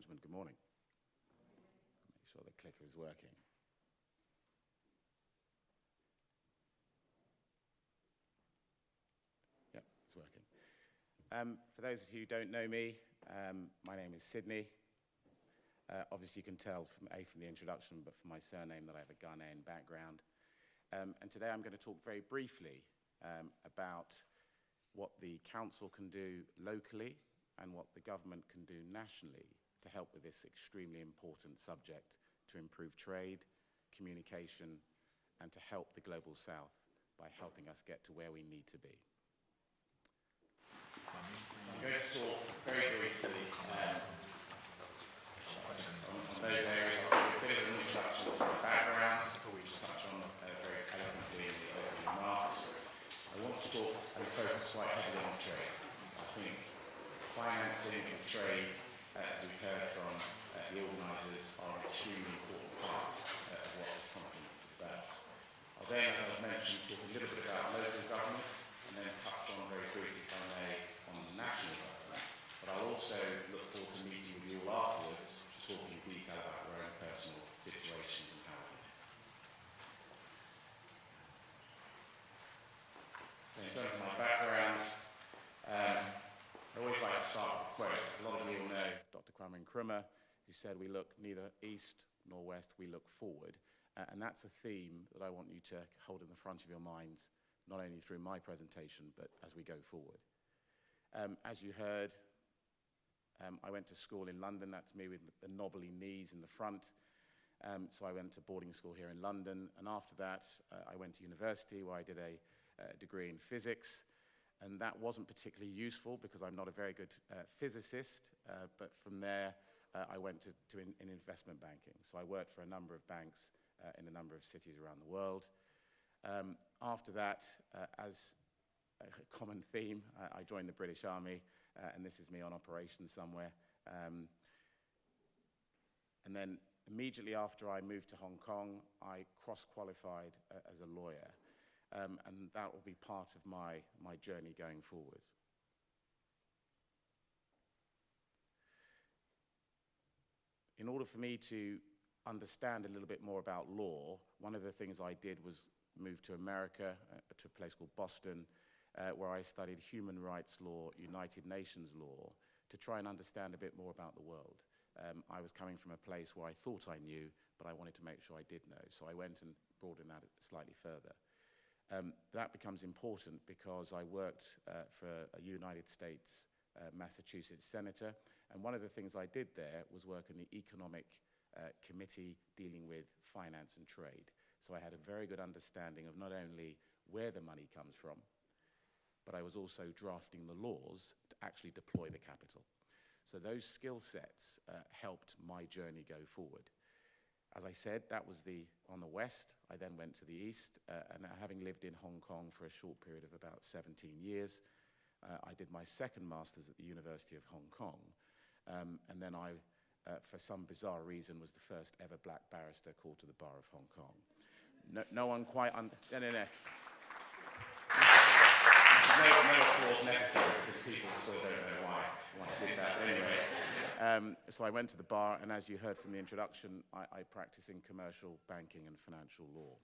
gentlemen, good morning. Make sure the clicker is working. Yep, it's working. For those of you who don't know me, my name is Sidney. Obviously you can tell from the introduction, but from my surname that I have a Ghanaian background. And today I'm going to talk very briefly about what the council can do locally and what the government can do nationally to help with this extremely important subject to improve trade, communication, and to help the Global South by helping us get to where we need to be. I'm going to talk very briefly on those areas. I'll give a bit of an introduction to my background, before we just touch on very eloquently in the opening remarks. I want to talk and focus quite heavily on trade. I think financing and trade, as we've heard from the organisers, are an extremely important part of what this conference is about. I'll then, as I've mentioned, talk a little bit about local government and then touch on very briefly, if I may, on national government. But I'll also look forward to meeting with you all afterwards to talk in detail about your own personal situations and how we can help. So in terms of my background, I always like to start with a quote. A lot of you will know Dr. Kwame Nkrumah, who said, "We look neither east nor west, we look forward." And that's a theme that I want you to hold in the front of your minds, not only through my presentation, but as we go forward. As you heard, I went to school in London. That's me with the knobbly knees in the front. So I went to boarding school here in London. And after that, I went to university where I did a degree in physics. And that wasn't particularly useful because I'm not a very good physicist. But from there, I went to investment banking. So I worked for a number of banks in a number of cities around the world. After that, as a common theme, I joined the British Army, and this is me on operations somewhere. And then immediately after I moved to Hong Kong, I cross-qualified as a lawyer. And that will be part of my journey going forward. In order for me to understand a little bit more about law, one of the things I did was move to America, to a place called Boston, where I studied human rights law, United Nations law, to try and understand a bit more about the world. I was coming from a place where I thought I knew, but I wanted to make sure I did know. So I went and broadened that slightly further. That becomes important because I worked for a United States Massachusetts senator, and one of the things I did there was work in the economic committee dealing with finance and trade. So I had a very good understanding of not only where the money comes from, but I was also drafting the laws to actually deploy the capital. So those skill sets helped my journey go forward. As I said, that was on the west. I then went to the east, and having lived in Hong Kong for a short period of about 17 years, I did my second master's at the University of Hong Kong, and then I, for some bizarre reason, was the first ever black barrister called to the Bar of Hong Kong. No one quite no. No applause necessary because people still don't know why I did that anyway. So I went to the bar, and as you heard from the introduction, I practice in commercial banking and financial law.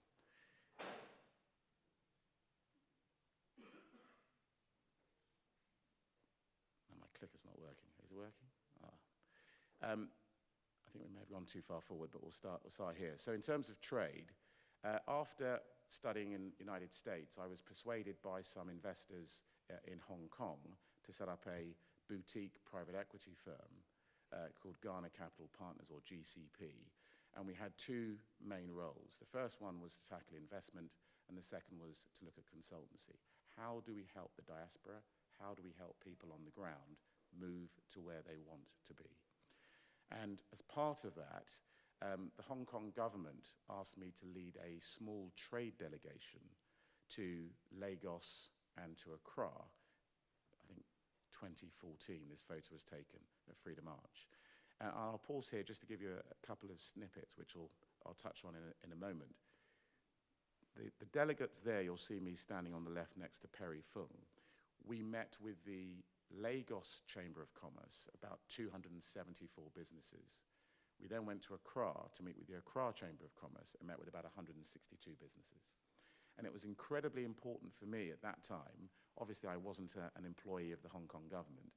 Oh, my clicker's not working. Is it working? I think we may have gone too far forward, but we'll start here. So in terms of trade, after studying in the United States, I was persuaded by some investors in Hong Kong to set up a boutique private equity firm called Ghana Capital Partners, or GCP. And we had two main roles. The first one was to tackle investment, and the second was to look at consultancy. How do we help the diaspora? How do we help people on the ground move to where they want to be? And as part of that, the Hong Kong government asked me to lead a small trade delegation to Lagos and to Accra. I think 2014, this photo was taken at Freedom Arch. And I'll pause here just to give you a couple of snippets, which I'll touch on in a moment. The delegates there, you'll see me standing on the left next to Perry Fung. We met with the Lagos Chamber of Commerce, about 274 businesses. We then went to Accra to meet with the Accra Chamber of Commerce and met with about 162 businesses. And it was incredibly important for me at that time, obviously I wasn't an employee of the Hong Kong government,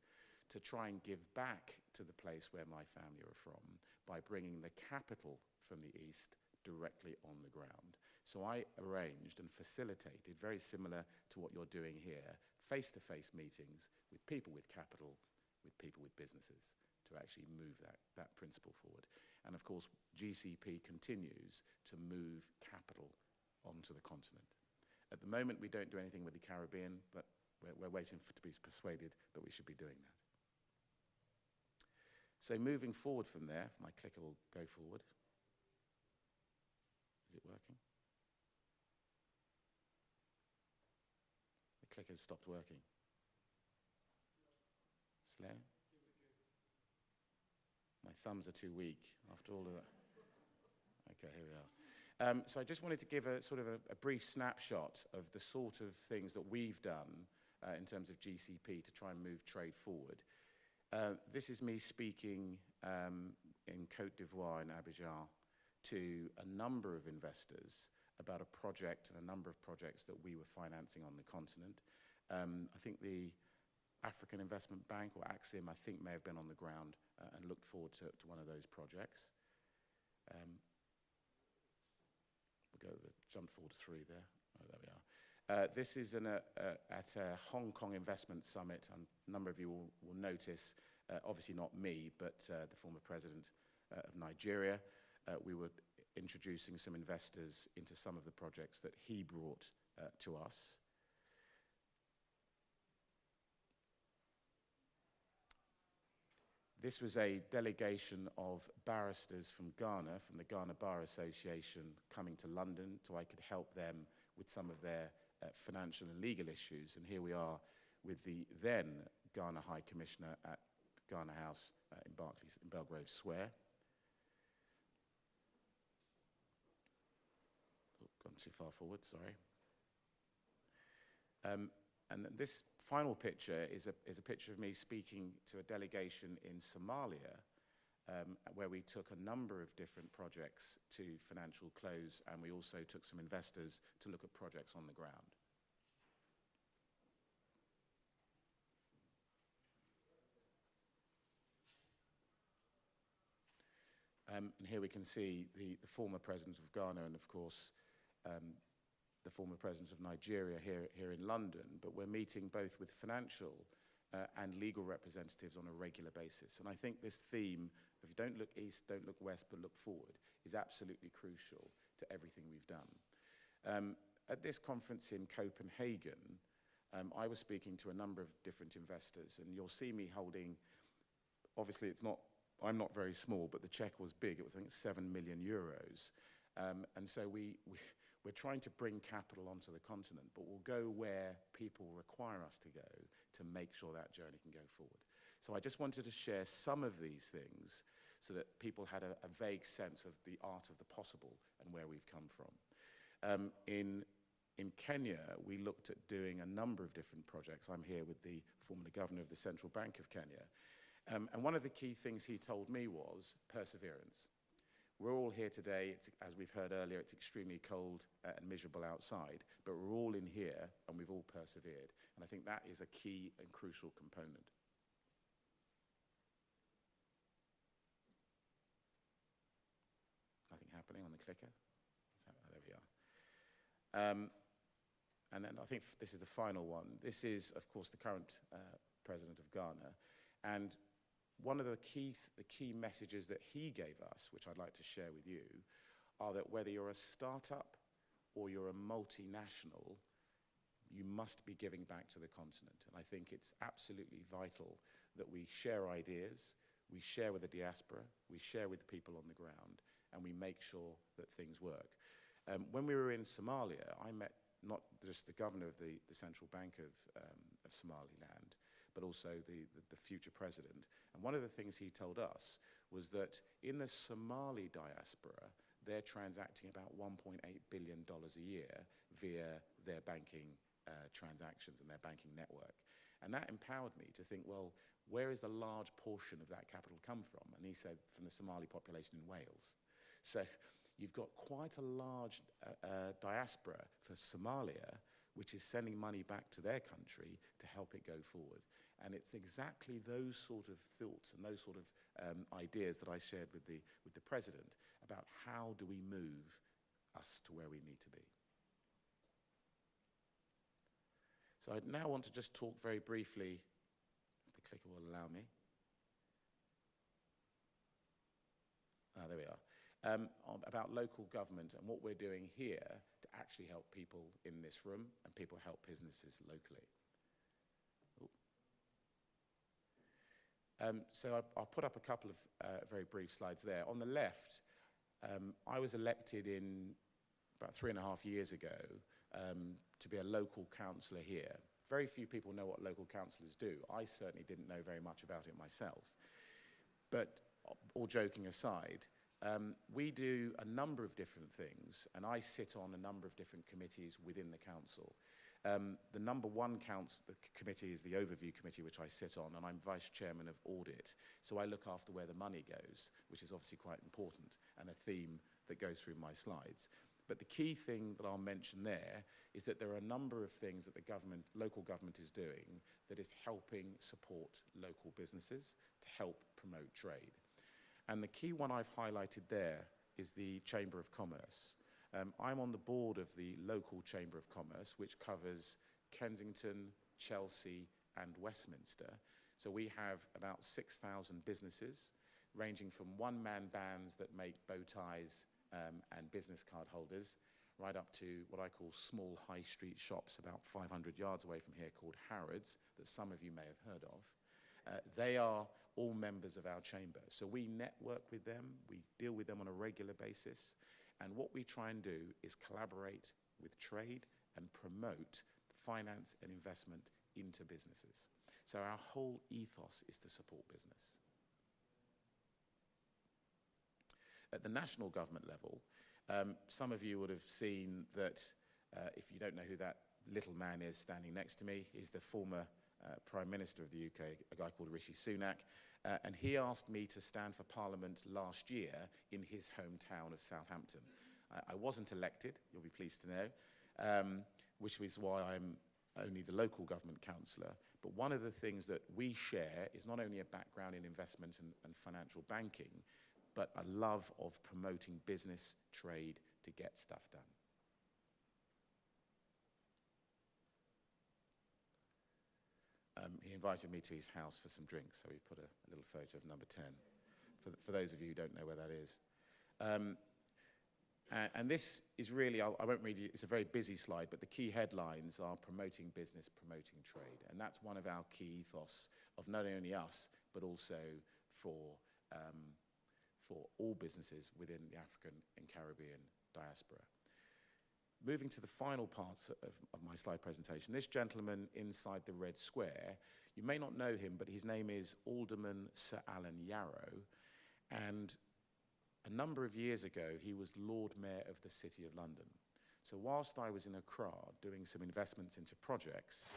to try and give back to the place where my family are from by bringing the capital from the East directly on the ground. So I arranged and facilitated, very similar to what you're doing here, face-to-face meetings with people with capital, with people with businesses, to actually move that principle forward. And of course, GCP continues to move capital onto the continent. At the moment, we don't do anything with the Caribbean, but we're waiting to be persuaded that we should be doing that. So moving forward from there, if my clicker will go forward. Is it working? The clicker's stopped working. Slow? My thumbs are too weak after all of that. Okay, here we are. So I just wanted to give a sort of a brief snapshot of the sort of things that we've done in terms of GCP to try and move trade forward. This is me speaking in Côte d'Ivoire, in Abidjan, to a number of investors about a project and a number of projects that we were financing on the continent. I think the African Investment Bank, or ACSIS, I think may have been on the ground and looked forward to one of those projects. We'll jump forward to 3 there. Oh, there we are. This is at a Hong Kong Investment Summit, and a number of you will notice, obviously not me, but the former president of Nigeria. We were introducing some investors into some of the projects that he brought to us. This was a delegation of barristers from Ghana, from the Ghana Bar Association, coming to London so I could help them with some of their financial and legal issues. And here we are with the then Ghana High Commissioner at Ghana House in Belgrave Square. Oh, gone too far forward, sorry. And this final picture is a picture of me speaking to a delegation in Somalia, where we took a number of different projects to financial close, and we also took some investors to look at projects on the ground. And here we can see the former president of Ghana and, of course, the former president of Nigeria here in London, but we're meeting both with financial and legal representatives on a regular basis. And I think this theme of don't look east, don't look west, but look forward is absolutely crucial to everything we've done. At this conference in Copenhagen, I was speaking to a number of different investors, and you'll see me holding, obviously I'm not very small, but the check was big. It was, I think, 7 million euros. And so we're trying to bring capital onto the continent, but we'll go where people require us to go to make sure that journey can go forward. So I just wanted to share some of these things so that people had a vague sense of the art of the possible and where we've come from. In Kenya, we looked at doing a number of different projects. I'm here with the former governor of the Central Bank of Kenya. And one of the key things he told me was perseverance. We're all here today, as we've heard earlier, it's extremely cold and miserable outside, but we're all in here and we've all persevered. And I think that is a key and crucial component. Nothing happening on the clicker? There we are. And then I think this is the final one. This is, of course, the current president of Ghana. And one of the key messages that he gave us, which I'd like to share with you, are that whether you're a startup or you're a multinational, you must be giving back to the continent. And I think it's absolutely vital that we share ideas, we share with the diaspora, we share with the people on the ground, and we make sure that things work. When we were in Somalia, I met not just the governor of the Central Bank of Somaliland, but also the future president. And one of the things he told us was that in the Somali diaspora, they're transacting about $1.8 billion a year via their banking transactions and their banking network. And that empowered me to think, well, where is a large portion of that capital come from? And he said, from the Somali population in Wales. So you've got quite a large diaspora for Somalia, which is sending money back to their country to help it go forward. And it's exactly those sort of thoughts and those sort of ideas that I shared with the president about how do we move us to where we need to be. So I now want to just talk very briefly, if the clicker will allow me. There we are. About local government and what we're doing here to actually help people in this room and people help businesses locally. So I'll put up a couple of very brief slides there. On the left, I was elected in about 3.5 years ago to be a local councillor here. Very few people know what local councillors do. I certainly didn't know very much about it myself. But all joking aside, we do a number of different things, and I sit on a number of different committees within the council. The number one committee is the overview committee, which I sit on, and I'm vice chairman of audit. So I look after where the money goes, which is obviously quite important, and a theme that goes through my slides. But the key thing that I'll mention there is that there are a number of things that the government, local government is doing that is helping support local businesses to help promote trade. And the key one I've highlighted there is the Chamber of Commerce. I'm on the board of the local Chamber of Commerce, which covers Kensington, Chelsea, and Westminster. So we have about 6,000 businesses, ranging from one-man bands that make bow ties and business card holders, right up to what I call small high street shops about 500 yards away from here called Harrods, that some of you may have heard of. They are all members of our chamber. So we network with them, we deal with them on a regular basis, and what we try and do is collaborate with trade and promote finance and investment into businesses. So our whole ethos is to support business. At the national government level, some of you would have seen that, if you don't know who that little man is standing next to me, he's the former Prime Minister of the UK, a guy called Rishi Sunak, and he asked me to stand for Parliament last year in his hometown of Southampton. I wasn't elected, you'll be pleased to know, which is why I'm only the local government councillor. But one of the things that we share is not only a background in investment and financial banking, but a love of promoting business, trade, to get stuff done. He invited me to his house for some drinks, so we put a little photo of number 10, for those of you who don't know where that is. And this is really, I won't read you, it's a very busy slide, but the key headlines are promoting business, promoting trade. And that's one of our key ethos of not only us, but also for all businesses within the African and Caribbean diaspora. Moving to the final part of my slide presentation, this gentleman inside the red square, you may not know him, but his name is Alderman Sir Alan Yarrow, and a number of years ago, he was Lord Mayor of the City of London. So whilst I was in Accra doing some investments into projects,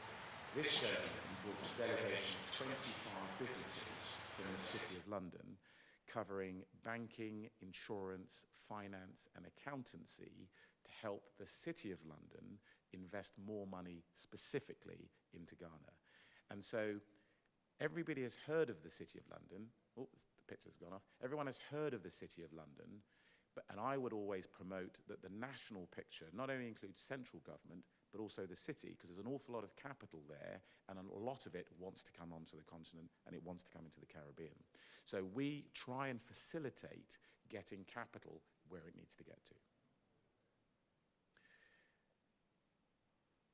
this gentleman brought a delegation of 25 businesses from the City of London, covering banking, insurance, finance, and accountancy to help the City of London invest more money specifically into Ghana. And so everybody has heard of the City of London. Oh, the picture's gone off. Everyone has heard of the City of London, and I would always promote that the national picture not only includes central government, but also the city, because there's an awful lot of capital there, and a lot of it wants to come onto the continent, and it wants to come into the Caribbean. So we try and facilitate getting capital where it needs to get to.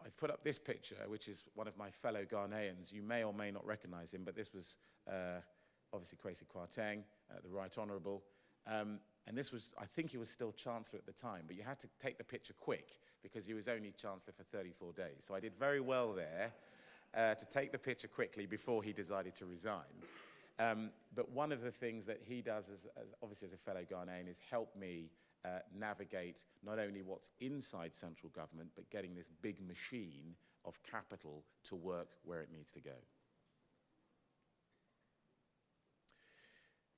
I've put up this picture, which is one of my fellow Ghanaians. You may or may not recognize him, but this was obviously Kwesi Kwarteng, the Right Honourable. And this was, I think he was still Chancellor at the time, but you had to take the picture quick because he was only Chancellor for 34 days. So I did very well there to take the picture quickly before he decided to resign. But one of the things that he does, obviously as a fellow Ghanaian, is help me navigate not only what's inside central government, but getting this big machine of capital to work where it needs to go.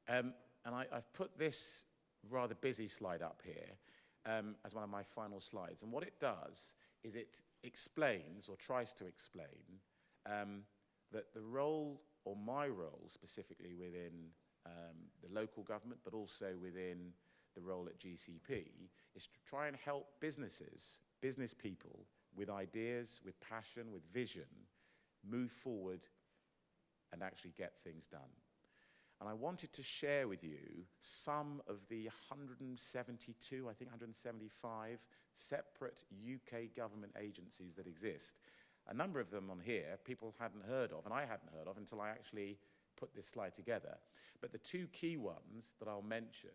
And I've put this rather busy slide up here as one of my final slides. And what it does is it explains, or tries to explain, that the role, or my role specifically within the local government, but also within the role at GCP, is to try and help businesses, business people, with ideas, with passion, with vision, move forward and actually get things done. And I wanted to share with you some of the 172, I think 175 separate UK government agencies that exist. A number of them on here people hadn't heard of, and I hadn't heard of until I actually put this slide together. But the two key ones that I'll mention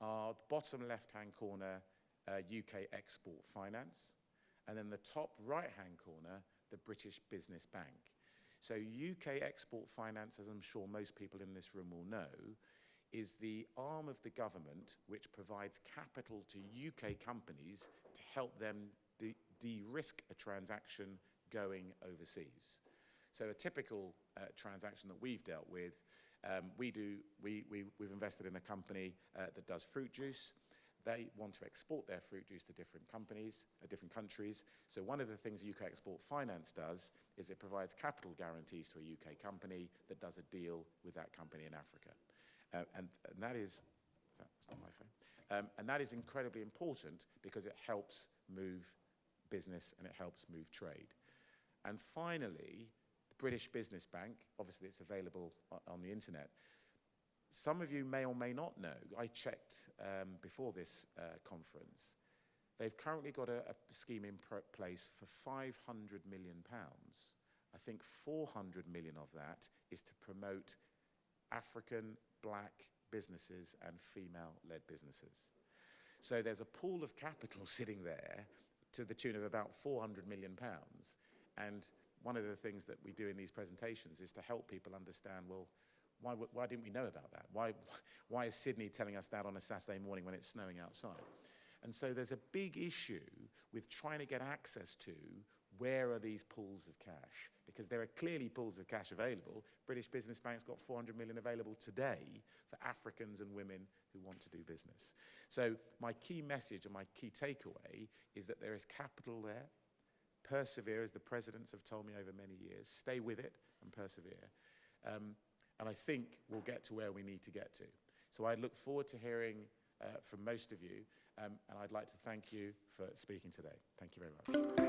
are the bottom left-hand corner, UK Export Finance, and then the top right-hand corner, the British Business Bank. So UK Export Finance, as I'm sure most people in this room will know, is the arm of the government which provides capital to UK companies to help them de-risk a transaction going overseas. So a typical transaction that we've dealt with, we've invested in a company that does fruit juice. They want to export their fruit juice to different companies, different countries. So one of the things UK Export Finance does is it provides capital guarantees to a UK company that does a deal with that company in Africa. And that is, that's not my phone. And that is incredibly important because it helps move business and it helps move trade. And finally, the British Business Bank, obviously it's available on the internet. Some of you may or may not know, I checked before this conference, they've currently got a scheme in place for £500 million. I think 400 million of that is to promote African, black businesses and female-led businesses. So there's a pool of capital sitting there to the tune of about £400 million. And one of the things that we do in these presentations is to help people understand, well, why didn't we know about that? Why is Sidney telling us that on a Saturday morning when it's snowing outside? And so there's a big issue with trying to get access to where are these pools of cash, because there are clearly pools of cash available. British Business Bank's got 400 million available today for Africans and women who want to do business. So my key message and my key takeaway is that there is capital there. Persevere, as the presidents have told me over many years. Stay with it and persevere. And I think we'll get to where we need to get to. So I look forward to hearing from most of you, and I'd like to thank you for speaking today. Thank you very much.